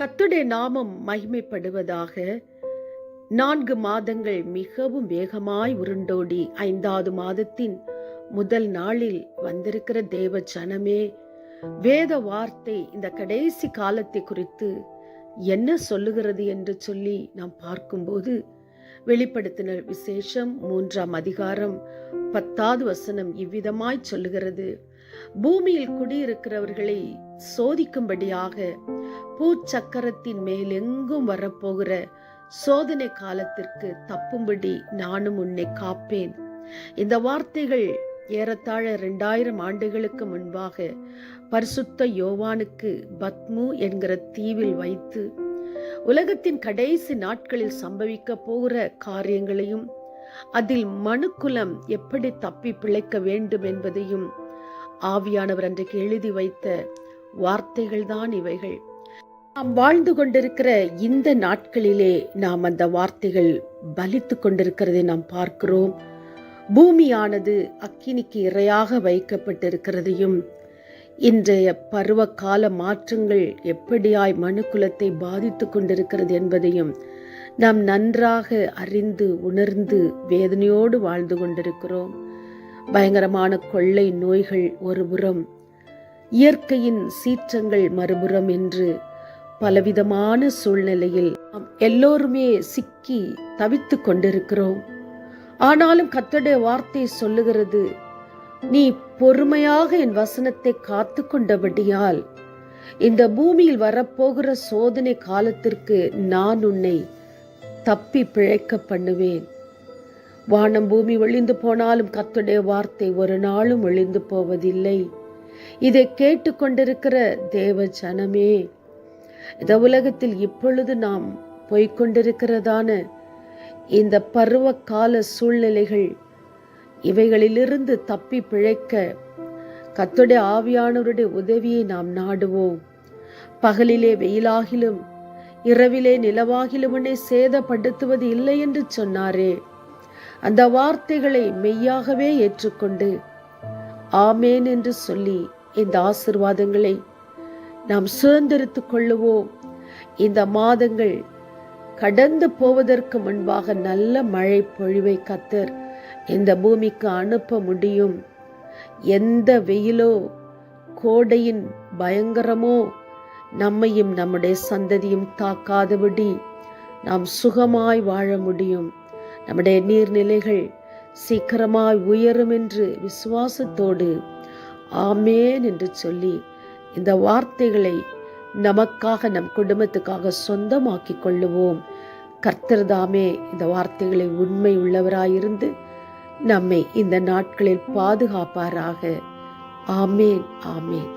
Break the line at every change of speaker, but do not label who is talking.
கர்த்தருடைய நாமம் மகிமைப்படுவதாக. 4 மாதங்கள் மிகவும் வேகமாய் உருண்டோடி 5வது மாதத்தின் முதல் நாளில் வந்திருக்கிற தேவ ஜனமே, வேத வார்த்தை இந்த கடைசி காலத்தை குறித்து என்ன சொல்லுகிறது என்று சொல்லி நாம் பார்க்கும்போது, வெளிப்படுத்தின விசேஷம் 3ஆம் அதிகாரம் 10வது வசனம் இவ்விதமாய் சொல்லுகிறது: பூமியில் குடியிருக்கிறவர்களை சோதிக்கும்படியாக பூச்சக்கரத்தின் மேலெங்கும் வரப்போகிற சோதனை காலத்திற்கு தப்பும்படி நானும் உன்னை காப்பேன். இந்த வார்த்தைகள் ஏறத்தாழ 2000 ஆண்டுகளுக்கு முன்பாக பரிசுத்த யோவானுக்கு பத்மு என்கிற தீவில் வைத்து உலகத்தின் கடைசி நாட்களில் சம்பவிக்க போகிற காரியங்களையும் அதில் மனுக்குலம் எப்படி தப்பி பிழைக்க வேண்டும் என்பதையும் ஆவியானவர் அன்றைக்கு எழுதி வைத்த வார்த்தைகள் தான் இவைகள். நாம் வாழ்ந்து கொண்டிருக்கிற இந்த நாட்களிலே நாம் அந்த வார்த்தைகள் பலித்து கொண்டிருக்கிறதை நாம் பார்க்கிறோம். பூமியானது அக்கினிக்கு இரையாக வைக்கப்பட்டிருக்கிறதையும், இன்றைய பருவ கால மாற்றங்கள் எப்படியாய் மனுக்குலத்தை பாதித்து கொண்டிருக்கிறது என்பதையும் நாம் நன்றாக அறிந்து உணர்ந்து வேதனையோடு வாழ்ந்து கொண்டிருக்கிறோம். பயங்கரமான கொள்ளை நோய்கள் ஒருபுறம், இயற்கையின் சீற்றங்கள் மறுபுறம் என்று பலவிதமான சூழ்நிலையில் நாம் எல்லோருமே சிக்கி தவித்து கொண்டிருக்கிறோம். ஆனாலும் கர்த்தருடைய வார்த்தை சொல்லுகிறது, நீ பொறுமையாக என் வசனத்தை காத்து கொண்டபடியால் இந்த பூமியில் வரப்போகிற சோதனை காலத்திற்கு நான் உன்னை தப்பி பிழைக்க பண்ணுவேன். வானம் பூமி ஒழிந்து போனாலும் கர்த்தருடைய வார்த்தை ஒரு நாளும் ஒழிந்து போவதில்லை. இதை கேட்டுக்கொண்டிருக்கிற தேவ ஜனமே, இந்த உலகத்தில் இப்பொழுது நாம் போய்கொண்டிருக்கிறதான இந்த பருவ கால சூழ்நிலைகள், இவைகளிலிருந்து தப்பி பிழைக்க கர்த்தருடைய ஆவியானவருடைய உதவியை நாம் நாடுவோம். பகலிலே வெயிலாகிலும் இரவிலே நிலவாகிலும் உன்னை சேதப்படுத்துவது இல்லை என்று சொன்னாரே, அந்த வார்த்தைகளை மெய்யாகவே ஏற்றுக்கொண்டு ஆமேன் என்று சொல்லி இந்த ஆசீர்வாதங்களை நாம் சுதந்திரித்துக் கொள்ளுவோம். இந்த மாதங்கள் கடந்து போவதற்கு முன்பாக நல்ல மழை பொழிவை கர்த்தர் இந்த பூமிக்கு அனுப்ப முடியும். எந்த வெயிலோ கோடையின் பயங்கரமோ நம்மையும் நம்முடைய சந்ததியும் தாக்காதபடி நாம் சுகமாய் வாழ முடியும். நம்முடைய நீர்நிலைகள் சீக்கிரமாய் உயரும் என்று விசுவாசத்தோடு ஆமேன் என்று சொல்லி இந்த வார்த்தைகளை நமக்காக நம் குடும்பத்துக்காக சொந்தமாக்கி கொள்ளுவோம். கர்த்தர் தாமே இந்த வார்த்தைகளை உண்மை உள்ளவராயிருந்து நம்மை இந்த நாட்களில் பாதுகாப்பாராக. ஆமேன், ஆமேன்.